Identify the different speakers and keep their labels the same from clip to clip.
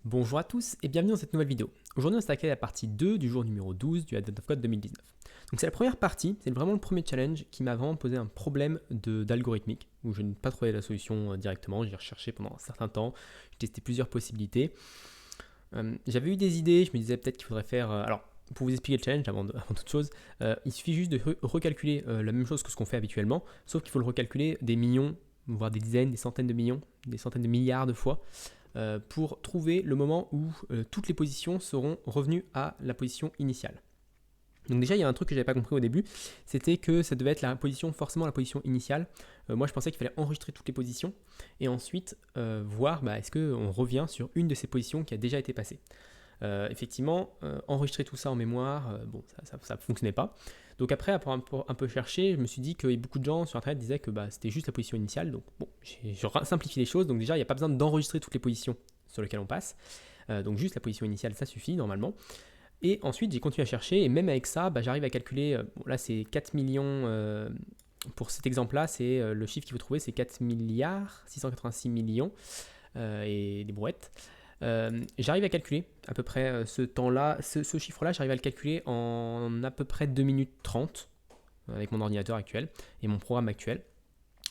Speaker 1: Bonjour à tous et bienvenue dans cette nouvelle vidéo. Aujourd'hui on va s'attaquer à la partie 2 du jour numéro 12 du Advent of Code 2019. Donc c'est la première partie, c'est vraiment le premier challenge qui m'a vraiment posé un problème d'algorithmique où je n'ai pas trouvé la solution directement, j'ai recherché pendant un certain temps, j'ai testé plusieurs possibilités. J'avais eu des idées, je me disais peut-être qu'il faudrait faire... alors pour vous expliquer le challenge avant toute chose, il suffit juste de recalculer la même chose que ce qu'on fait habituellement, sauf qu'il faut le recalculer des millions, voire des dizaines, des centaines de millions, des centaines de milliards de fois pour trouver le moment où toutes les positions seront revenues à la position initiale. Donc déjà, il y a un truc que j'avais pas compris au début, c'était que ça devait être forcément la position initiale. Moi, je pensais qu'il fallait enregistrer toutes les positions et ensuite voir est-ce qu'on revient sur une de ces positions qui a déjà été passée. Effectivement, enregistrer tout ça en mémoire, bon, ça ne fonctionnait pas. Donc après, après un peu chercher, je me suis dit que beaucoup de gens sur Internet disaient que c'était juste la position initiale. Donc bon, j'ai simplifié les choses. Donc déjà, il n'y a pas besoin d'enregistrer toutes les positions sur lesquelles on passe. Donc juste la position initiale, ça suffit normalement. Et ensuite, j'ai continué à chercher. Et même avec ça, j'arrive à calculer, bon, là c'est 4 millions... pour cet exemple-là, c'est le chiffre qu'il faut trouver, c'est 4 milliards 686 millions et des brouettes. J'arrive à calculer à peu près ce temps-là, ce chiffre-là, j'arrive à le calculer en à peu près 2 minutes 30 avec mon ordinateur actuel et mon programme actuel.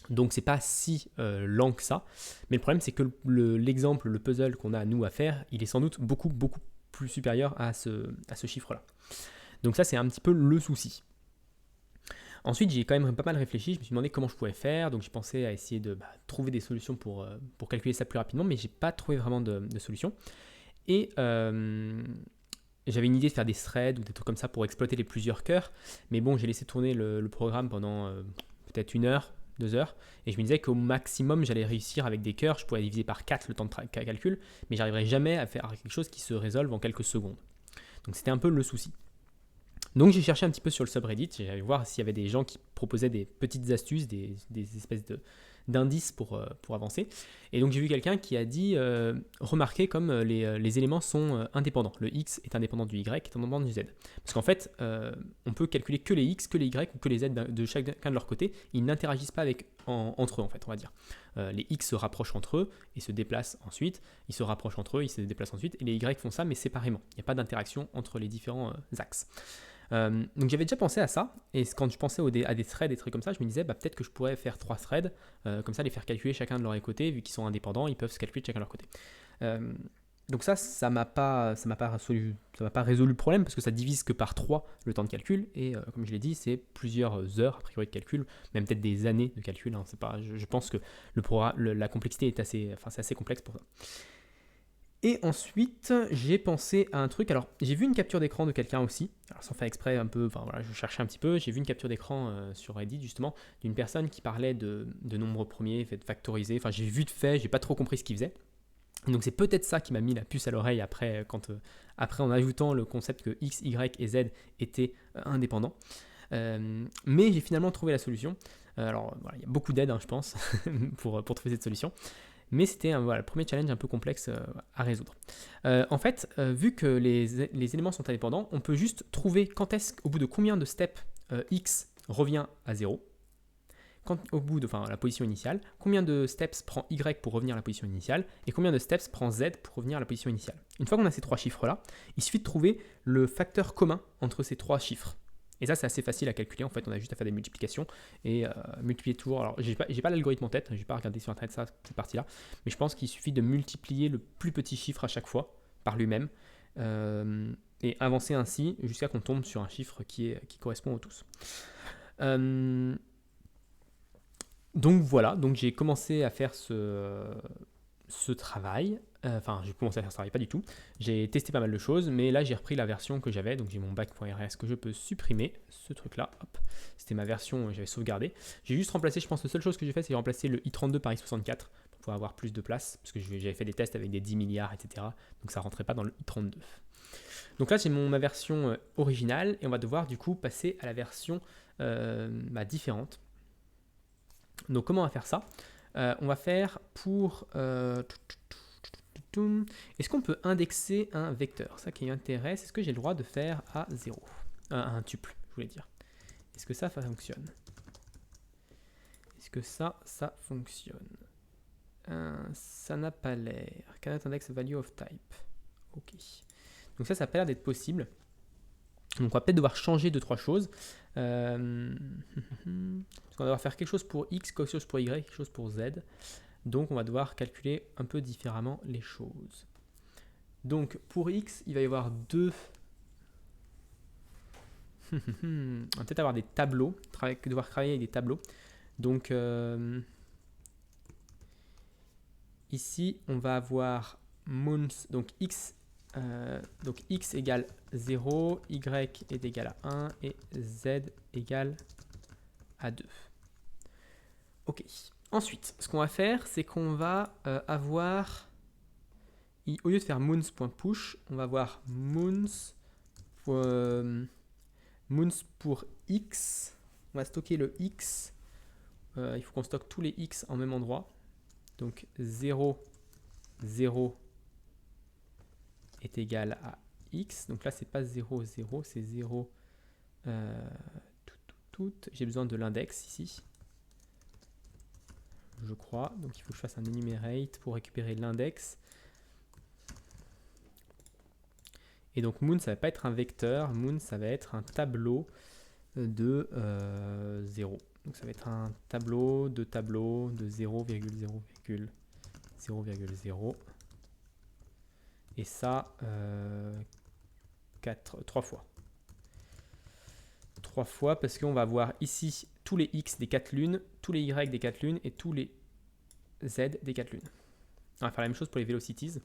Speaker 1: Donc c'est pas si lent que ça, mais le problème c'est que l'exemple, le puzzle qu'on a nous à faire, il est sans doute beaucoup plus supérieur à ce chiffre-là. Donc ça c'est un petit peu le souci. Ensuite, j'ai quand même pas mal réfléchi, je me suis demandé comment je pouvais faire, donc j'ai pensé à essayer de trouver des solutions pour calculer ça plus rapidement, mais j'ai pas trouvé vraiment de solution. Et j'avais une idée de faire des threads ou des trucs comme ça pour exploiter les plusieurs cœurs, mais bon, j'ai laissé tourner le programme pendant peut-être 1 heure, 2 heures, et je me disais qu'au maximum, j'allais réussir avec des cœurs, je pourrais diviser par 4 le temps de calcul, mais j'arriverais jamais à faire quelque chose qui se résolve en quelques secondes. Donc c'était un peu le souci. Donc j'ai cherché un petit peu sur le subreddit, j'allais voir s'il y avait des gens qui proposaient des petites astuces, des espèces d'indices pour avancer. Et donc j'ai vu quelqu'un qui a dit remarquez comme les éléments sont indépendants. Le x est indépendant du y, est indépendant du z. Parce qu'en fait, on peut calculer que les x, que les y ou que les z de chacun de leur côté. Ils n'interagissent pas entre eux, en fait, on va dire. Les x se rapprochent entre eux et se déplacent ensuite. Ils se rapprochent entre eux, ils se déplacent ensuite. Et les y font ça, mais séparément. Il n'y a pas d'interaction entre les différents axes. Donc j'avais déjà pensé à ça, et quand je pensais à des threads, des trucs comme ça, je me disais peut-être que je pourrais faire 3 threads, comme ça les faire calculer chacun de leur côté, vu qu'ils sont indépendants, ils peuvent se calculer de chacun de leur côté. Donc ça m'a pas résolu le problème, parce que ça divise que par 3 le temps de calcul, et comme je l'ai dit, c'est plusieurs heures a priori de calcul, même peut-être des années de calcul, hein, je pense que la complexité est c'est assez complexe pour ça. Et ensuite, j'ai pensé à un truc. Alors, j'ai vu une capture d'écran de quelqu'un aussi. Alors, sans faire exprès, un peu. Enfin, voilà, je cherchais un petit peu. J'ai vu une capture d'écran sur Reddit, justement, d'une personne qui parlait de nombres premiers, fait factoriser. Enfin, j'ai vu de fait, j'ai pas trop compris ce qu'il faisait. Donc, c'est peut-être ça qui m'a mis la puce à l'oreille après, après en ajoutant le concept que X, Y et Z étaient indépendants. Mais j'ai finalement trouvé la solution. Alors, voilà, il y a beaucoup d'aide, je pense, pour trouver cette solution. Mais c'était le premier challenge un peu complexe à résoudre. En fait, vu que les éléments sont indépendants, on peut juste trouver quand est-ce, au bout de combien de steps x revient à 0, au bout de la position initiale, combien de steps prend y pour revenir à la position initiale, et combien de steps prend z pour revenir à la position initiale. Une fois qu'on a ces 3 chiffres-là, il suffit de trouver le facteur commun entre ces 3 chiffres. Et ça, c'est assez facile à calculer. En fait, on a juste à faire des multiplications et multiplier toujours. Alors, j'ai pas l'algorithme en tête, j'ai pas regardé sur internet cette partie-là, mais je pense qu'il suffit de multiplier le plus petit chiffre à chaque fois par lui-même et avancer ainsi jusqu'à qu'on tombe sur un chiffre qui correspond aux tous. Donc voilà, donc j'ai commencé à faire ce travail. Enfin, j'ai commencé à faire ce travail, pas du tout. J'ai testé pas mal de choses, mais là j'ai repris la version que j'avais, donc j'ai mon back.rs que je peux supprimer, ce truc-là, hop. C'était ma version que j'avais sauvegardée. J'ai juste remplacé, je pense, la seule chose que j'ai fait, c'est remplacer le i32 par i64 pour pouvoir avoir plus de place, parce que j'avais fait des tests avec des 10 milliards, etc. Donc ça rentrait pas dans le i32. Donc là j'ai ma version originale, et on va devoir du coup passer à la version différente. Donc comment on va faire ça? On va faire pour... est-ce qu'on peut indexer un vecteur? Ça qui m'intéresse. Est-ce que j'ai le droit de faire à 0? Un tuple, je voulais dire. Est-ce que ça fonctionne? Est-ce que ça fonctionne? Ça n'a pas l'air. Cannot index value of type. Ok. Donc ça n'a pas l'air d'être possible. Donc on va peut-être devoir changer 2-3 choses. On va devoir faire quelque chose pour X, quelque chose pour Y, quelque chose pour Z. Donc on va devoir calculer un peu différemment les choses. Donc pour X, il va y avoir deux... on va peut-être avoir des tableaux, devoir travailler avec des tableaux. Donc ici, on va avoir moons, donc X égale 0, Y est égal à 1 et Z égale à 2. Ok. Ensuite, ce qu'on va faire, c'est qu'on va avoir, au lieu de faire moons.push, on va avoir moons pour X. On va stocker le X. Il faut qu'on stocke tous les X en même endroit. Donc 0, 0 est égal à X. Donc là, c'est pas 0, 0, c'est 0, J'ai besoin de l'index ici, je crois. Donc il faut que je fasse un enumerate pour récupérer l'index. Et donc moon, ça va pas être un vecteur. Moon, ça va être un tableau de 0. Donc ça va être un tableau de 0,0,0,0. Et ça, 3 fois. 3 fois parce qu'on va avoir ici tous les X des 4 lunes, tous les Y des 4 lunes et tous les Z des 4 lunes. On va faire la même chose pour les velocities.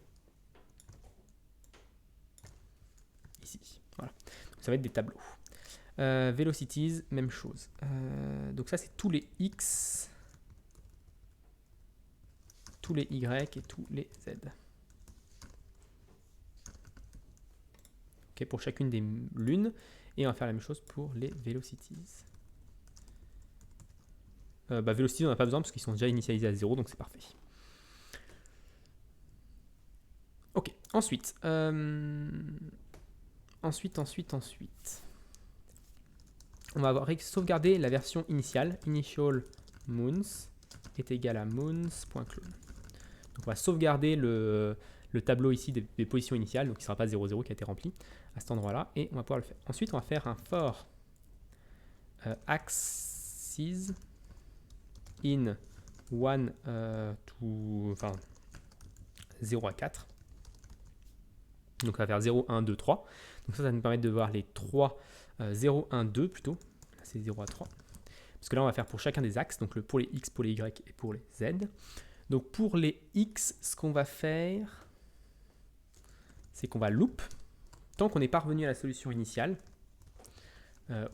Speaker 1: Ici, voilà. Donc ça va être des tableaux. Velocities, même chose. Donc ça, c'est tous les X, tous les Y et tous les Z. Okay, pour chacune des lunes. Et on va faire la même chose pour les velocities. Velocities, on n'a pas besoin parce qu'ils sont déjà initialisés à 0, donc c'est parfait. Ok, ensuite. Ensuite. On va sauvegarder la version initiale. Initial moons est égal à moons.clone. Donc on va sauvegarder le tableau ici des positions initiales, donc il ne sera pas 0,0 qui a été rempli à cet endroit-là, et on va pouvoir le faire. Ensuite, on va faire un for axes in 1 0 à 4. Donc on va faire 0, 1, 2, 3. Donc ça va nous permettre de voir les 3, 0, 1, 2 plutôt. Là c'est 0 à 3. Parce que là on va faire pour chacun des axes, donc pour les X, pour les Y et pour les Z. Donc pour les X, ce qu'on va faire, c'est qu'on va loop, tant qu'on n'est pas revenu à la solution initiale.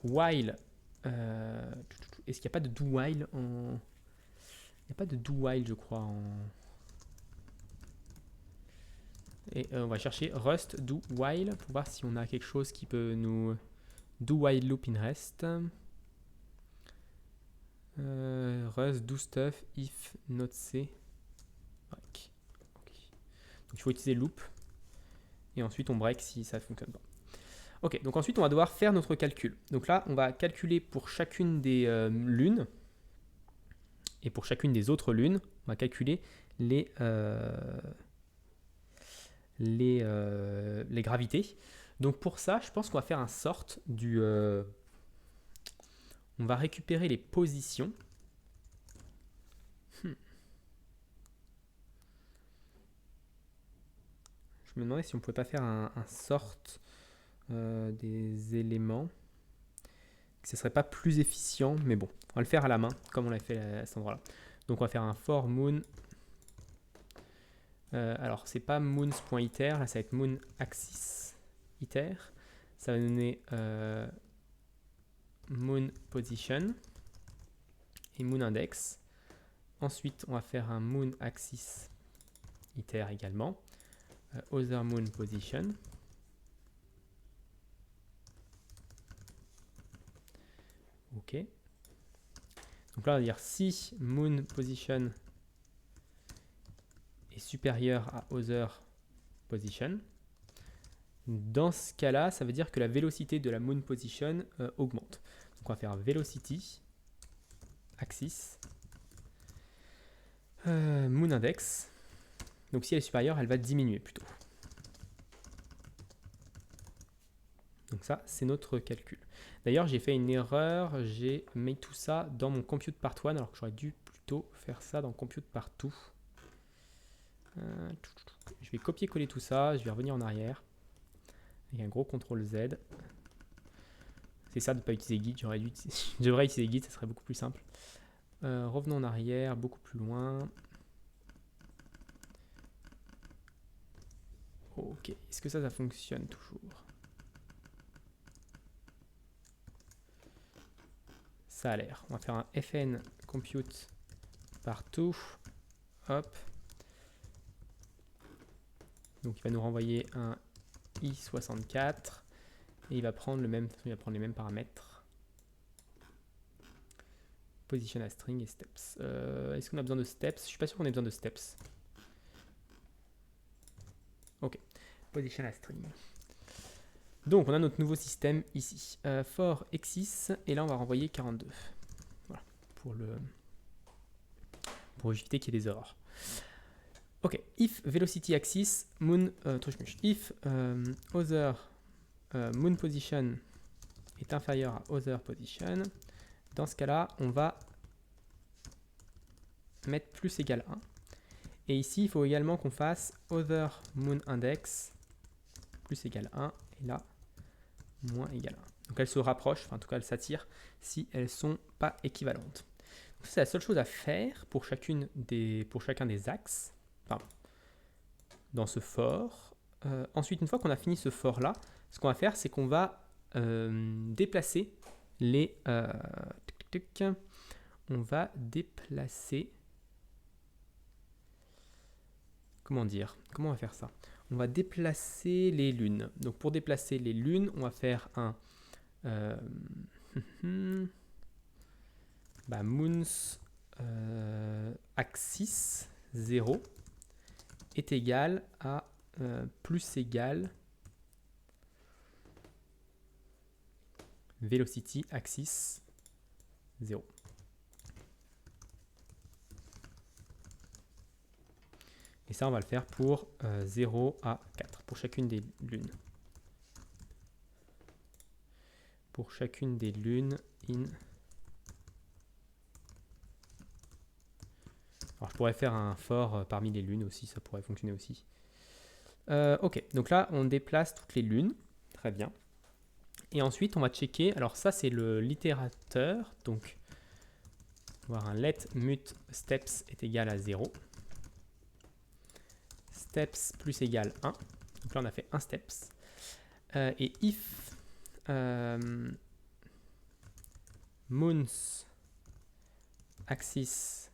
Speaker 1: While, est-ce qu'il n'y a pas de do while en... Il n'y a pas de do while je crois en... Et on va chercher Rust do while pour voir si on a quelque chose qui peut nous do while loop in rest. Rust do stuff if not c. Break. Okay. Donc il faut utiliser loop et ensuite on break si ça ne fonctionne pas. Ok, donc ensuite on va devoir faire notre calcul. Donc là on va calculer pour chacune des lunes et pour chacune des autres lunes, on va calculer les gravités. Donc pour ça, je pense qu'on va faire un sort du... on va récupérer les positions. Je me demandais si on ne pouvait pas faire un sort des éléments. Ce ne serait pas plus efficient, mais bon, on va le faire à la main, comme on l'a fait à cet endroit-là. Donc on va faire un for moon. Alors c'est pas moons.iter, là ça va être moon axis iter. Ça va donner moon position et moon index. Ensuite on va faire un moon axis iter également. Other moon position. Ok. Donc là on va dire si moon position est supérieur à other position. Dans ce cas-là, ça veut dire que la vélocité de la moon position augmente. Donc on va faire velocity axis Moon index. Donc si elle est supérieure, elle va diminuer plutôt. Donc ça, c'est notre calcul. D'ailleurs, j'ai fait une erreur, j'ai mis tout ça dans mon compute part one, alors que j'aurais dû plutôt faire ça dans compute part two. Je vais copier-coller tout ça, je vais revenir en arrière. Avec un gros CTRL Z. C'est ça de ne pas utiliser Git, je devrais utiliser Git, ça serait beaucoup plus simple. Revenons en arrière, beaucoup plus loin. Ok, est-ce que ça fonctionne toujours? Ça a l'air. On va faire un fn compute partout. Hop. Donc il va nous renvoyer un i64 et il va prendre les mêmes paramètres. Position à string et steps. Est-ce qu'on a besoin de steps? Je suis pas sûr qu'on ait besoin de steps. Ok. Position à string. Donc on a notre nouveau système ici. For x6 et là on va renvoyer 42. Voilà. Pour éviter qu'il y ait des erreurs. Ok, if velocity axis moon if other moon position est inférieur à other position, dans ce cas-là, on va mettre plus égal 1. Et ici, il faut également qu'on fasse other moon index plus égal 1 et là moins égal 1. Donc elles se rapprochent, enfin en tout cas elles s'attirent si elles ne sont pas équivalentes. C'est la seule chose à faire pour chacun des axes. Pardon, dans ce for. Ensuite, une fois qu'on a fini ce for là, ce qu'on va faire, c'est qu'on va déplacer les. On va déplacer. Comment dire? Comment on va faire ça? On va déplacer les lunes. Donc pour déplacer les lunes, on va faire un moons axis 0 est égal à plus égal velocity axis 0. Et ça, on va le faire pour 0 à 4, pour chacune des lunes. Pour chacune des lunes in. Alors, je pourrais faire un for parmi les lunes aussi, ça pourrait fonctionner aussi. Ok, donc là, on déplace toutes les lunes. Très bien. Et ensuite, on va checker. Alors, ça, c'est l'itérateur. Donc, on va voir un let mut steps est égal à 0. Steps plus égal 1. Donc là, on a fait un steps. Et if moons axis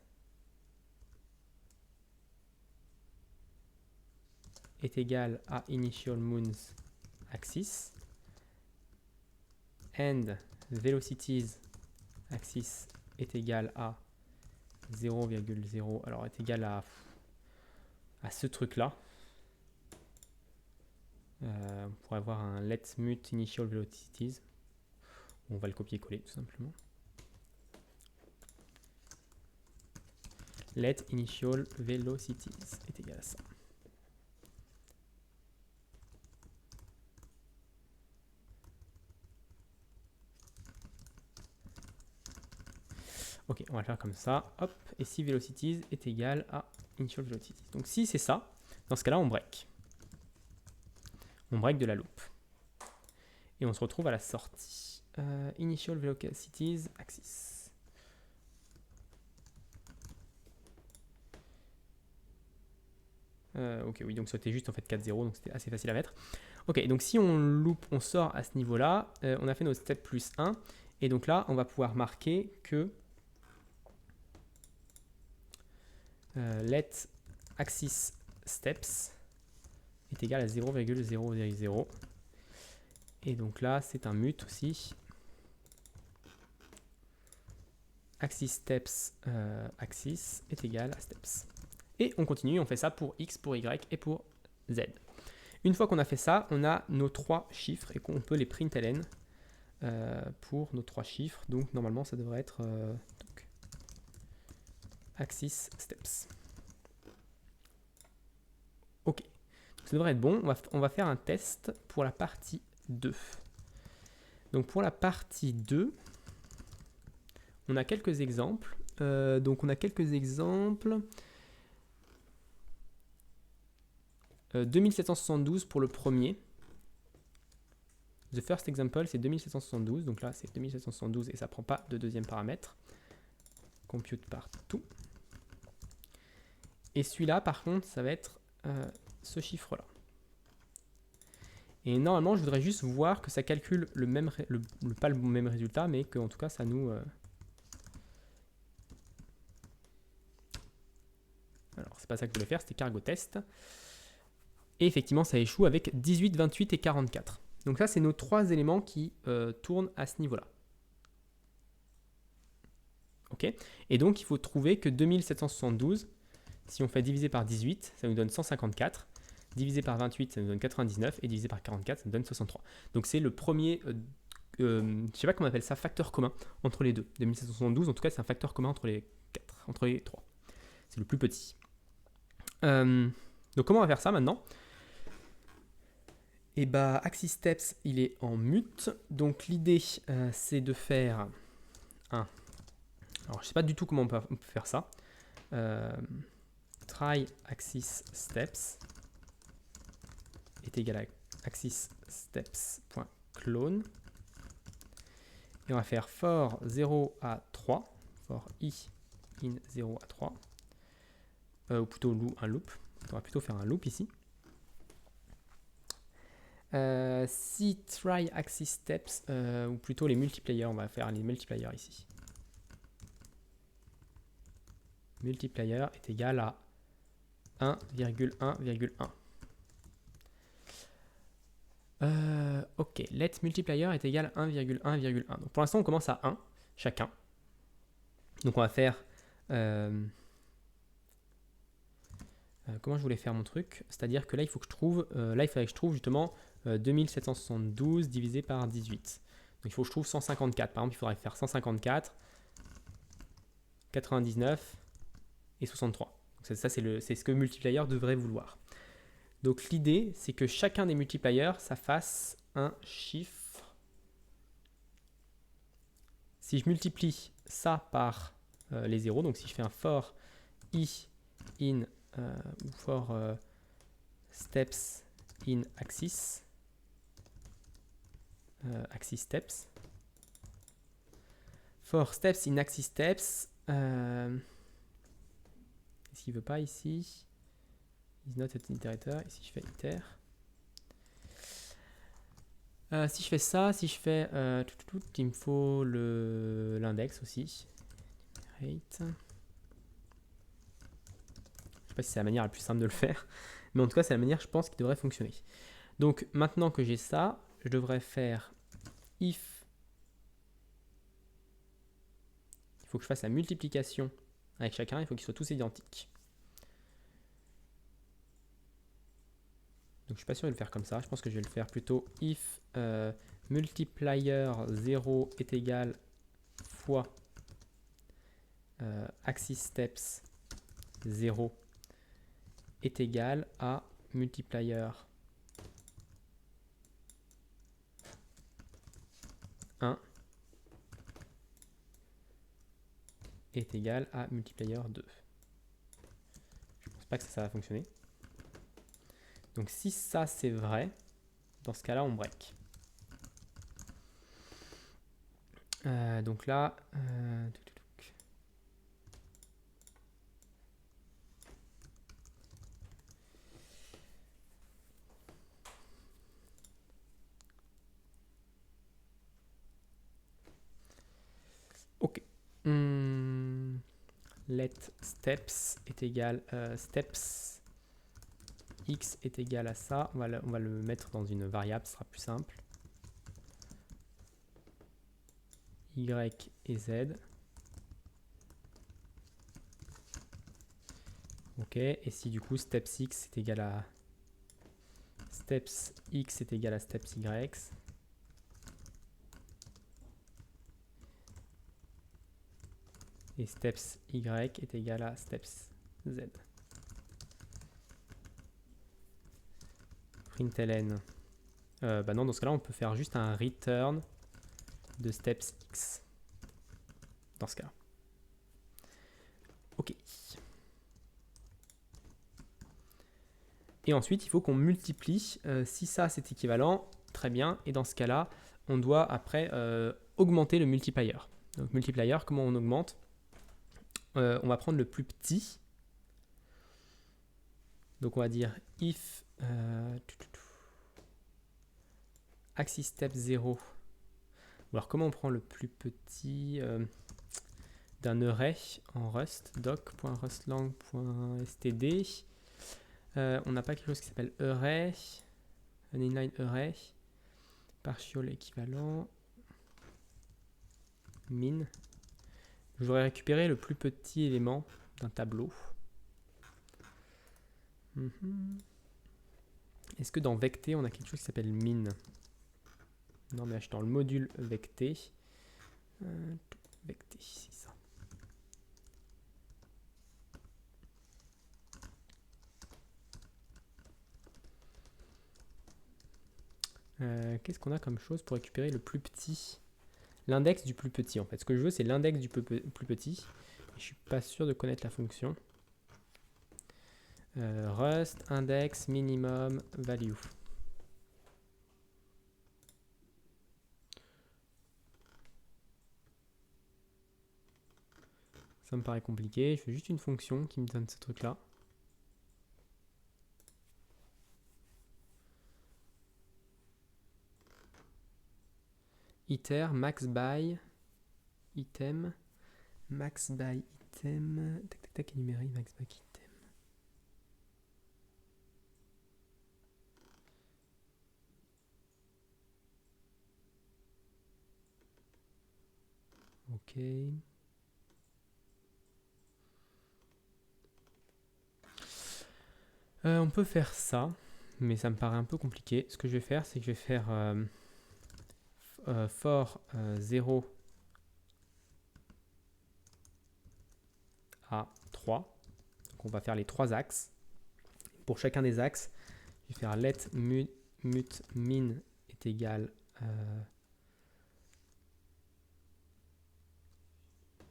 Speaker 1: est égal à initial moons axis and velocities axis est égal à 0,0, alors est égal à ce truc là. On pourrait avoir un let mut initial velocities. On va le copier-coller tout simplement. Let initial velocities est égal à ça. Ok, on va le faire comme ça. Hop, et si velocities est égal à initial velocities. Donc si c'est ça, dans ce cas-là, on break. On break de la loupe. Et on se retrouve à la sortie. Initial velocities axis. Ok, oui, donc c'était juste en fait 4,0, donc c'était assez facile à mettre. Ok, donc si on loupe, on sort à ce niveau-là, on a fait notre step plus 1, et donc là, on va pouvoir marquer que let axis steps est égal à 0,000. Et donc là, c'est un mut aussi. Axis steps axis est égal à steps. Et on continue, on fait ça pour x, pour y et pour z. Une fois qu'on a fait ça, on a nos 3 chiffres et qu'on peut les println pour nos 3 chiffres. Donc normalement, ça devrait être axis steps. Ça devrait être bon. On va faire un test pour la partie 2. Donc pour la partie 2, on a quelques exemples. 2772 pour le premier. The first example, c'est 2772. Donc là, c'est 2772 et ça ne prend pas de deuxième paramètre. Compute partout. Et celui-là, par contre, ça va être ce chiffre-là. Et normalement, je voudrais juste voir que ça calcule pas le même résultat, mais qu'en tout cas, ça nous... Alors, c'est pas ça que je voulais faire, c'était cargo test. Et effectivement, ça échoue avec 18, 28 et 44. Donc ça, c'est nos 3 éléments qui tournent à ce niveau-là. Ok. Et donc, il faut trouver que 2772, si on fait diviser par 18, ça nous donne 154. Divisé par 28, ça nous donne 99. Et divisé par 44, ça nous donne 63. Donc c'est le premier, je ne sais pas comment on appelle ça, facteur commun entre les deux. 2772, en tout cas, c'est un facteur commun entre les 4, entre les 3. C'est le plus petit. Donc comment on va faire ça maintenant? Et bah, Axis Steps, il est en mute. Donc l'idée, c'est de faire un... Alors, je ne sais pas du tout comment on peut faire ça. Try Axis Steps est égal à Axis Steps.clone. Et on va faire for 0 à 3. For i in 0 à 3. Ou plutôt un loop. On va plutôt faire un loop ici. Si try axis steps, ou plutôt les multipliers, on va faire les multipliers ici. Multiplier est égal à 1,1,1. Ok, let multiplier est égal à 1,1,1. Donc pour l'instant, on commence à 1 chacun. Donc on va faire... comment je voulais faire mon truc? C'est-à-dire que là, il faut que je trouve... là, il faudrait que je trouve justement 2772 divisé par 18. Donc il faut que je trouve 154. Par exemple, il faudrait faire 154, 99 et 63. Donc ça, c'est ce que multiplier devrait vouloir. Donc l'idée, c'est que chacun des multipliers, ça fasse un chiffre. Si je multiplie ça par les zéros, donc si je fais un for i in ou for steps in axis, axis steps, for steps in axis steps, est-ce qu'il ne veut pas ici? Is not an iterator. Et si je fais iter, si je fais ça, si je fais il me faut l'index aussi. Rate. Je ne sais pas si c'est la manière la plus simple de le faire, mais en tout cas c'est la manière, je pense, qui devrait fonctionner. Donc maintenant que j'ai ça, je devrais faire if. Il faut que je fasse la multiplication avec chacun, il faut qu'ils soient tous identiques. Donc je suis pas sûr de le faire comme ça, je pense que je vais le faire plutôt if multiplier 0 est égal fois axis steps 0 est égal à multiplier 1 est égal à multiplier 2. Je pense pas que ça va fonctionner. Donc si ça c'est vrai, dans ce cas-là on break. Donc là, ok. Let steps est égal steps x est égal à ça. On va le mettre dans une variable, ce sera plus simple. Y et Z. Ok, et si du coup steps x est égal à steps x est égal à steps y, et steps y est égal à steps z. println. Bah non, dans ce cas-là, on peut faire juste un return de steps x. Dans ce cas-là. OK. Et ensuite, il faut qu'on multiplie. Si ça, c'est équivalent, très bien. Et dans ce cas-là, on doit après augmenter le multiplier. Donc, multiplier, comment on augmente? On va prendre le plus petit. Donc, on va dire if axis step 0. Alors, comment on prend le plus petit d'un array en Rust? doc.rustlang.std. On n'a pas quelque chose qui s'appelle array, un inline array, partial équivalent, min. Je voudrais récupérer le plus petit élément d'un tableau. Est-ce que dans vecté, on a quelque chose qui s'appelle min? Non, mais dans le module vecté. Vecté, c'est ça. Qu'est-ce qu'on a comme chose pour récupérer le plus petit? L'index du plus petit en fait. Ce que je veux, c'est l'index du plus petit. Je suis pas sûr de connaître la fonction. Rust index minimum value. Ça me paraît compliqué. Je fais juste une fonction qui me donne ce truc là. Iter max by item max by item tac tac tac énumérer max by item. Ok. On peut faire ça, mais ça me paraît un peu compliqué. Ce que je vais faire, c'est que je vais faire for 0 à 3. Donc on va faire les 3 axes. Pour chacun des axes, je vais faire let mut min est égal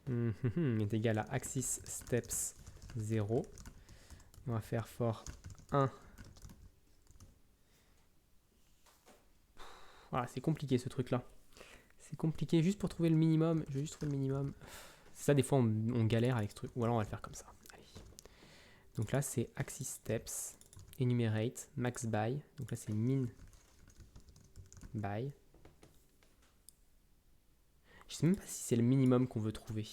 Speaker 1: est égal à axis steps 0. On va faire for 1. Voilà, c'est compliqué ce truc là. C'est compliqué juste pour trouver le minimum. Je vais juste trouver le minimum. Ça, des fois, on galère avec ce truc. Ou alors, on va le faire comme ça. Allez. Donc là, c'est axis steps, enumerate, max by. Donc là, c'est min by. Je sais même pas si c'est le minimum qu'on veut trouver.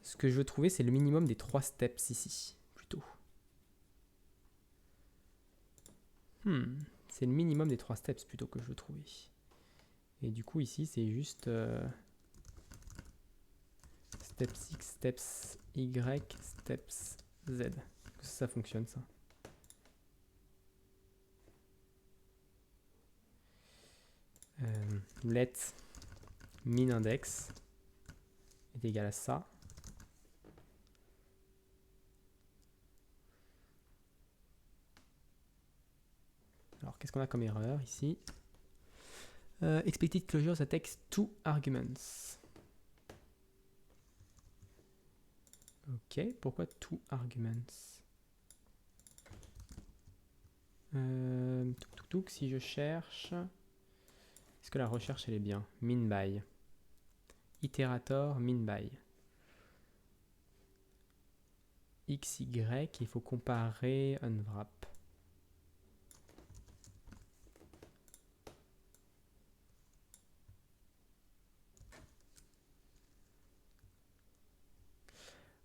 Speaker 1: Ce que je veux trouver, c'est le minimum des 3 steps ici, plutôt. C'est le minimum des 3 steps plutôt que je veux trouver. Et du coup, ici, c'est juste steps X, steps Y, steps Z. Ça fonctionne, ça. Let min index est égal à ça. Alors, qu'est-ce qu'on a comme erreur ici? Expected closure, ça takes 2 arguments. Ok, pourquoi 2 arguments? Si je cherche... Est-ce que la recherche, elle est bien? Min by. Itérator, min by. XY, il faut comparer unwrap.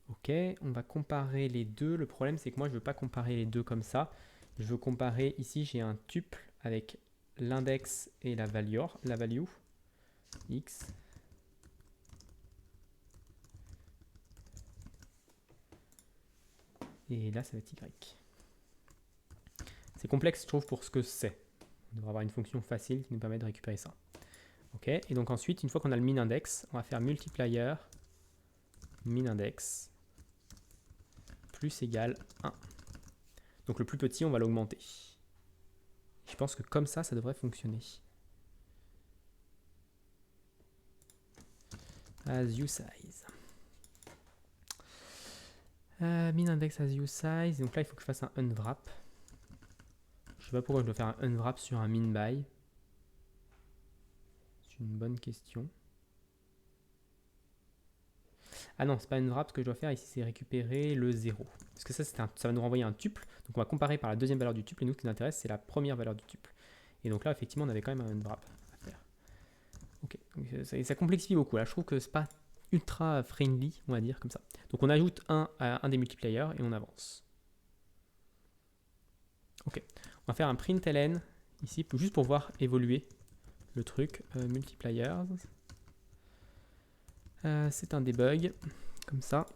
Speaker 1: Ok, on va comparer les deux. Le problème, c'est que moi, je ne veux pas comparer les deux comme ça. Je veux comparer, ici, j'ai un tuple avec l'index et la value, x. Et là, ça va être y. C'est complexe, je trouve, pour ce que c'est. On devrait avoir une fonction facile qui nous permet de récupérer ça. Ok, et donc ensuite, une fois qu'on a le min index, on va faire multiplier min index plus égal 1. Donc le plus petit, on va l'augmenter. Je pense que comme ça devrait fonctionner. As you size. Min index as you size. Donc là, il faut que je fasse un unwrap. Je sais pas pourquoi je dois faire un unwrap sur un min by. C'est une bonne question. Ah non, c'est pas un unwrap. Ce que je dois faire ici, c'est récupérer le 0. Parce que ça va nous renvoyer un tuple. Donc on va comparer par la deuxième valeur du tuple. Et nous, ce qui nous intéresse, c'est la première valeur du tuple. Et donc là, effectivement, on avait quand même un unwrap à faire. Ok, donc ça complexifie beaucoup. Là, je trouve que c'est pas ultra friendly, on va dire comme ça. Donc on ajoute un à un des multipliers et on avance. Ok, on va faire un println ici, juste pour voir évoluer le truc. Multipliers. C'est un debug, comme ça.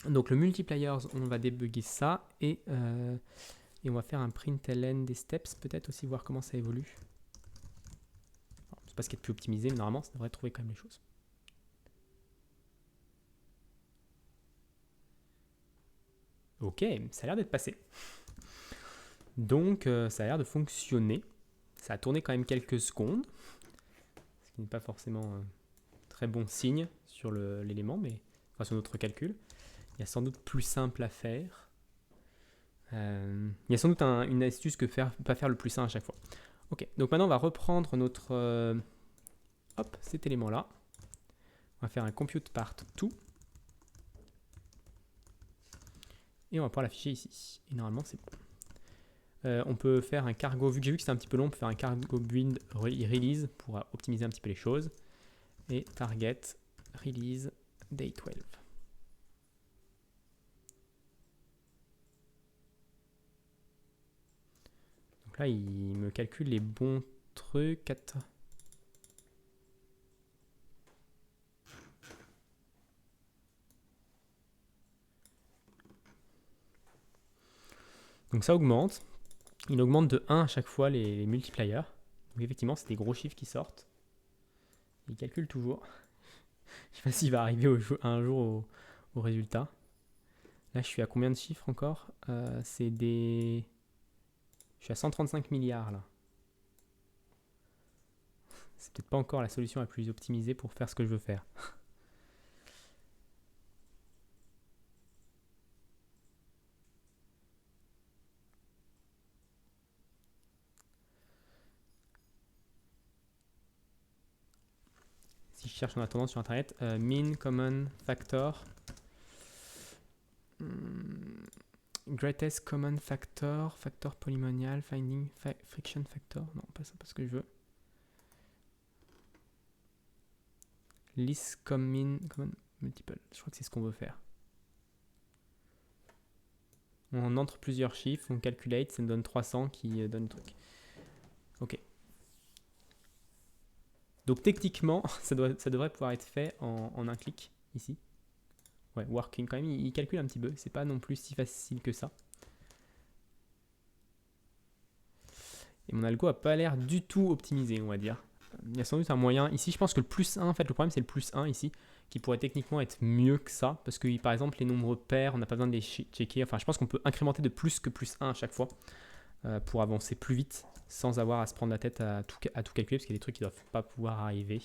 Speaker 1: Donc le multipliers, on va débugger ça et on va faire un println des steps, peut-être aussi voir comment ça évolue. C'est pas ce qui est le plus optimisé, mais normalement ça devrait trouver quand même les choses. Ok, ça a l'air d'être passé. Donc ça a l'air de fonctionner. Ça a tourné quand même quelques secondes, ce qui n'est pas forcément très bon signe sur l'élément, mais enfin, sur notre calcul. Il y a sans doute plus simple à faire. Il y a sans doute une astuce que pas faire le plus simple à chaque fois. Ok, donc maintenant on va reprendre notre cet élément-là. On va faire un compute part to. Et on va pouvoir l'afficher ici. Et normalement c'est bon. On peut faire un cargo, vu que j'ai vu que c'était un petit peu long, on peut faire un cargo build release pour optimiser un petit peu les choses. Et target release day 12. Donc là, il me calcule les bons trucs. Donc ça augmente. Il augmente de 1 à chaque fois les multipliers. Donc effectivement, c'est des gros chiffres qui sortent. Il calcule toujours. Je sais pas s'il va arriver un jour au résultat. Là, je suis à combien de chiffres encore? C'est des... Je suis à 135 milliards là. C'est peut-être pas encore la solution la plus optimisée pour faire ce que je veux faire. Si je cherche en attendant sur internet, mean common factor, greatest common factor, factor polynomial, finding friction factor, non pas ça, pas ce que je veux. Least common multiple, je crois que c'est ce qu'on veut faire. On entre plusieurs chiffres, on calculate, ça nous donne 300 qui donne le truc. Ok. Donc techniquement, ça devrait pouvoir être fait en un clic ici. Ouais, working quand même, il calcule un petit peu, c'est pas non plus si facile que ça. Et mon algo a pas l'air du tout optimisé, on va dire. Il y a sans doute un moyen. Ici, je pense que le plus 1, en fait, le problème c'est le plus 1 ici, qui pourrait techniquement être mieux que ça, parce que par exemple, les nombres pairs, on n'a pas besoin de les checker. Enfin, je pense qu'on peut incrémenter de plus que plus 1 à chaque fois pour avancer plus vite, sans avoir à se prendre la tête à tout calculer, parce qu'il y a des trucs qui ne doivent pas pouvoir arriver.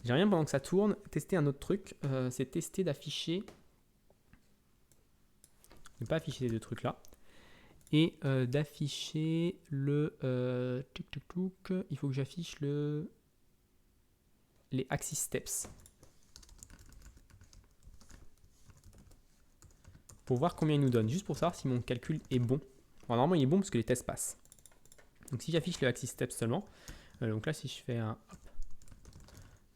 Speaker 1: J'ai rien pendant que ça tourne. Tester un autre truc, c'est tester d'afficher. Ne pas afficher ces deux trucs là. Et d'afficher le. Il faut que j'affiche les axis steps. Pour voir combien il nous donne. Juste pour savoir si mon calcul est bon. Alors, normalement, il est bon parce que les tests passent. Donc, si j'affiche le axis steps seulement. Donc là, si je fais un. Hop,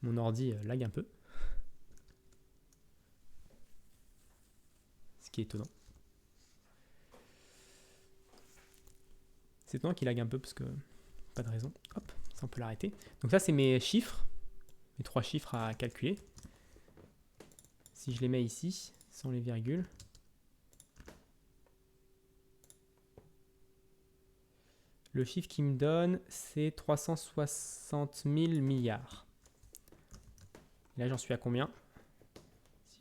Speaker 1: mon ordi lag un peu. Ce qui est étonnant. C'est étonnant qu'il lag un peu parce que pas de raison. Hop, ça on peut l'arrêter. Donc ça c'est mes chiffres, mes 3 chiffres à calculer. Si je les mets ici, sans les virgules. Le chiffre qui me donne, c'est 360 000 milliards. Et là j'en suis à combien?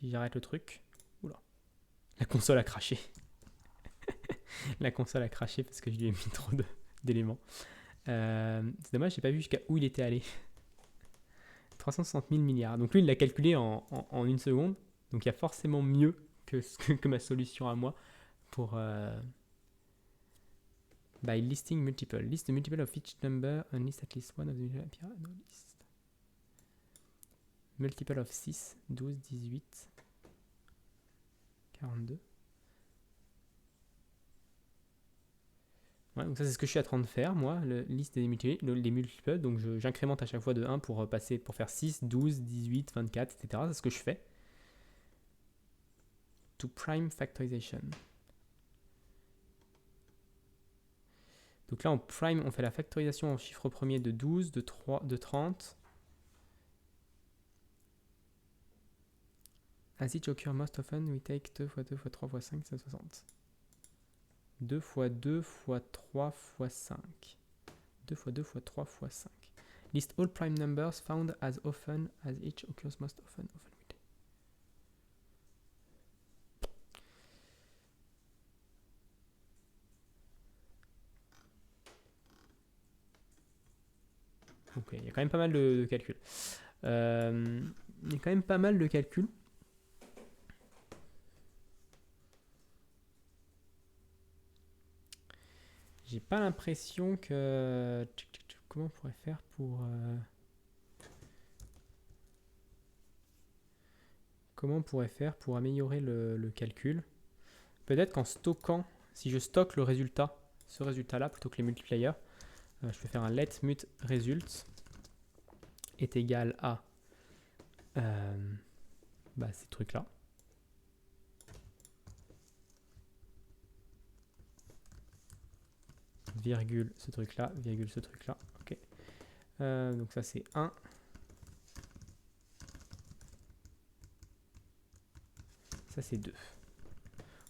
Speaker 1: si j'arrête le truc. Oula. La console a craché. La console a craché parce que je lui ai mis trop d'éléments. C'est dommage, j'ai pas vu jusqu'à où il était allé. 360 000 milliards. Donc lui, il l'a calculé en une seconde. Donc il y a forcément mieux que ma solution à moi pour... by listing multiple. List the multiple of each number and list at least one of the appear no list. Multiple of 6, 12, 18, 42. Ouais, donc ça c'est ce que je suis en train de faire moi, liste des multiples, donc j'incrémente à chaque fois de 1 pour passer pour faire 6, 12, 18, 24, etc. C'est ce que je fais. To prime factorization. Donc là, en prime, on fait la factorisation en chiffre premier de 12, de 3, de 30. As it occurs most often, we take 2 x 2 x 3 x 5, c'est 60. 2 x 2 x 3 x 5. 2 x 2 x 3 x 5. List all prime numbers found as often as each occurs most often. Ok, il y a quand même pas mal de calculs. Il y a quand même pas mal de calculs. J'ai pas l'impression que... Comment on pourrait faire pour... Comment on pourrait faire pour améliorer le calcul? Peut-être qu'en stockant, si je stocke le résultat, ce résultat-là, plutôt que les multipliers, je peux faire un let mut result est égal à ces trucs-là. Virgule ce truc-là, virgule ce truc-là. Ok. Donc ça c'est 1. Ça c'est 2.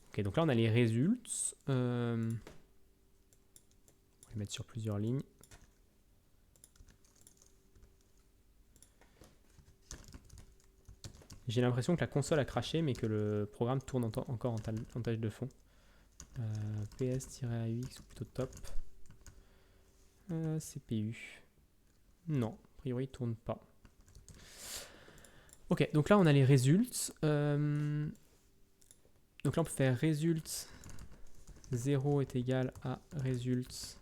Speaker 1: Ok, donc là on a les results. On va les mettre sur plusieurs lignes. J'ai l'impression que la console a craché, mais que le programme tourne encore en tâche de fond. PS-AUX ou plutôt top. CPU. Non, a priori il tourne pas. Ok, donc là on a les results. Donc là on peut faire results 0 est égal à results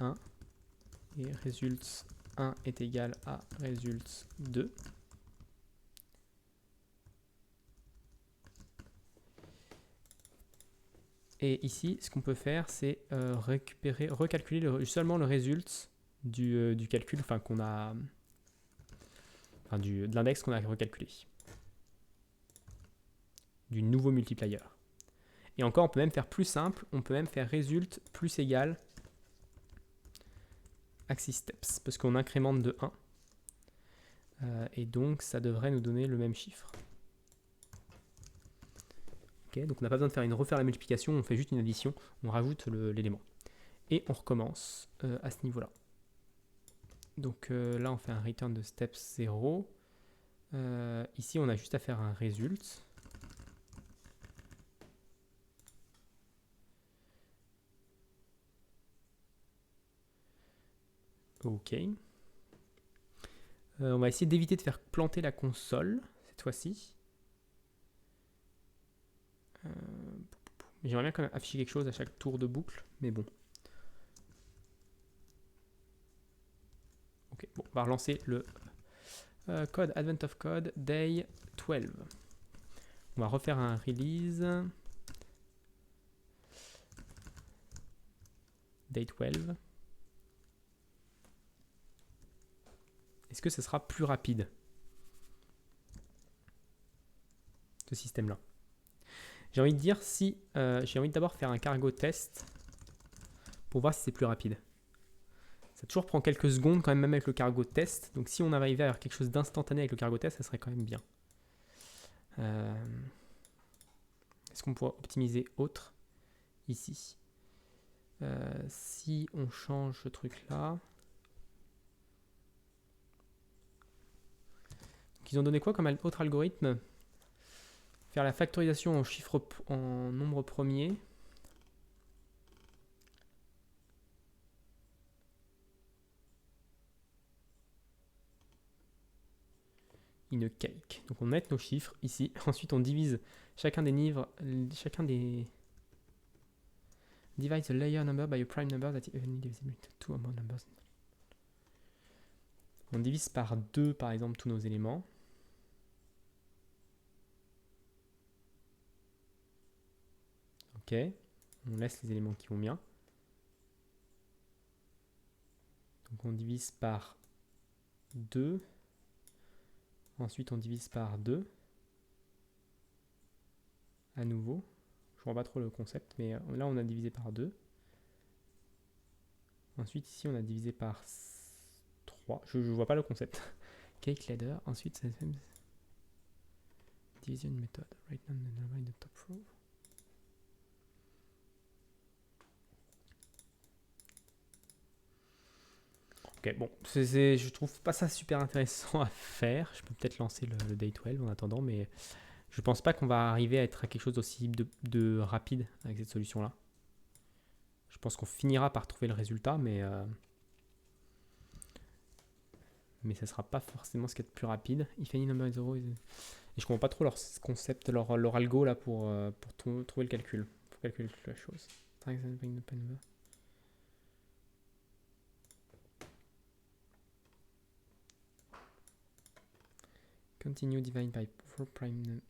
Speaker 1: 1. Et results 1 est égal à results 2. Et ici, ce qu'on peut faire, c'est recalculer seulement le result du calcul, enfin qu'on a, enfin de l'index qu'on a recalculé, du nouveau multiplier. Et encore, on peut même faire plus simple, on peut même faire result plus égal axis steps, parce qu'on incrémente de 1. Et donc, ça devrait nous donner le même chiffre. Okay, donc on n'a pas besoin de refaire la multiplication, on fait juste une addition, on rajoute l'élément. Et on recommence à ce niveau-là. Donc là on fait un return de steps 0. Ici on a juste à faire un result. Ok. On va essayer d'éviter de faire planter la console cette fois-ci. J'aimerais bien quand même afficher quelque chose à chaque tour de boucle, mais bon. Ok, bon, on va relancer le code advent of code day 12. On va refaire un release day 12. Est-ce que ce sera plus rapide, ce système-là? J'ai envie de dire si j'ai envie d'abord faire un cargo test pour voir si c'est plus rapide. Ça toujours prend quelques secondes quand même avec le cargo test. Donc si on arrivait à avoir quelque chose d'instantané avec le cargo test, ça serait quand même bien. Est-ce qu'on pourrait optimiser autre ici? Si on change ce truc là. Donc ils ont donné quoi comme autre algorithme? faire la factorisation en chiffre, en nombre premier. Une cake. Donc on met nos chiffres ici. Ensuite on divise chacun des livres, divide the layer number by a prime number that is evenly divisible into two or more numbers. On divise par 2 par exemple tous nos éléments. Ok, on laisse les éléments qui vont bien. Donc on divise par 2. Ensuite on divise par 2. À nouveau. Je vois pas trop le concept, mais là on a divisé par 2. Ensuite ici on a divisé par 3. Je vois pas le concept. Cake ladder. Ensuite c'est division method. Right now in the top row. Ok, bon, je trouve pas ça super intéressant à faire. Je peux peut-être lancer le day 12 en attendant, mais je pense pas qu'on va arriver à être à quelque chose d'aussi de rapide avec cette solution-là. Je pense qu'on finira par trouver le résultat, mais ça sera pas forcément ce qui est le plus rapide. If any number is zero, et je comprends pas trop leur concept, leur algo là pour trouver le calcul, pour calculer la chose. Continue divide by 4 prime number.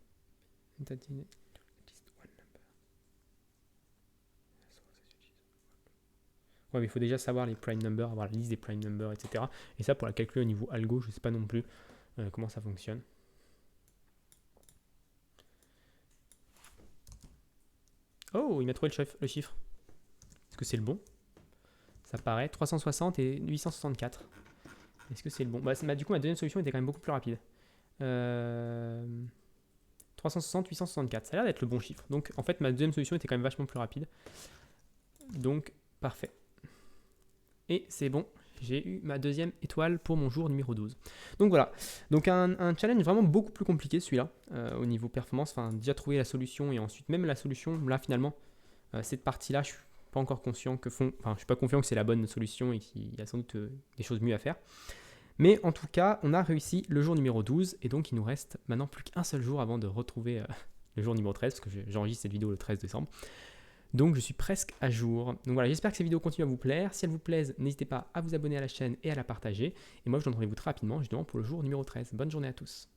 Speaker 1: Ouais, mais il faut déjà savoir les prime numbers, avoir la liste des prime numbers, etc. Et ça, pour la calculer au niveau algo, je ne sais pas non plus comment ça fonctionne. Oh, il m'a trouvé le chiffre. Est-ce que c'est le bon? Ça paraît 360 et 864. Est-ce que c'est le bon? Du coup, ma deuxième solution était quand même beaucoup plus rapide. 360, 864. Ça a l'air d'être le bon chiffre. Donc, en fait, ma deuxième solution était quand même vachement plus rapide. Donc, parfait. Et c'est bon, j'ai eu ma deuxième étoile pour mon jour numéro 12. Donc voilà, donc un challenge vraiment beaucoup plus compliqué celui-là, au niveau performance. Enfin, déjà trouver la solution et ensuite même la solution, là finalement, cette partie-là, je suis pas encore conscient je suis pas confiant que c'est la bonne solution et qu'il y a sans doute des choses mieux à faire. Mais en tout cas, on a réussi le jour numéro 12 et donc il nous reste maintenant plus qu'un seul jour avant de retrouver le jour numéro 13, parce que j'enregistre cette vidéo le 13 décembre. Donc je suis presque à jour. Donc voilà, j'espère que ces vidéos continuent à vous plaire. Si elles vous plaisent, n'hésitez pas à vous abonner à la chaîne et à la partager. Et moi je vous donne rendez-vous très rapidement justement pour le jour numéro 13. Bonne journée à tous.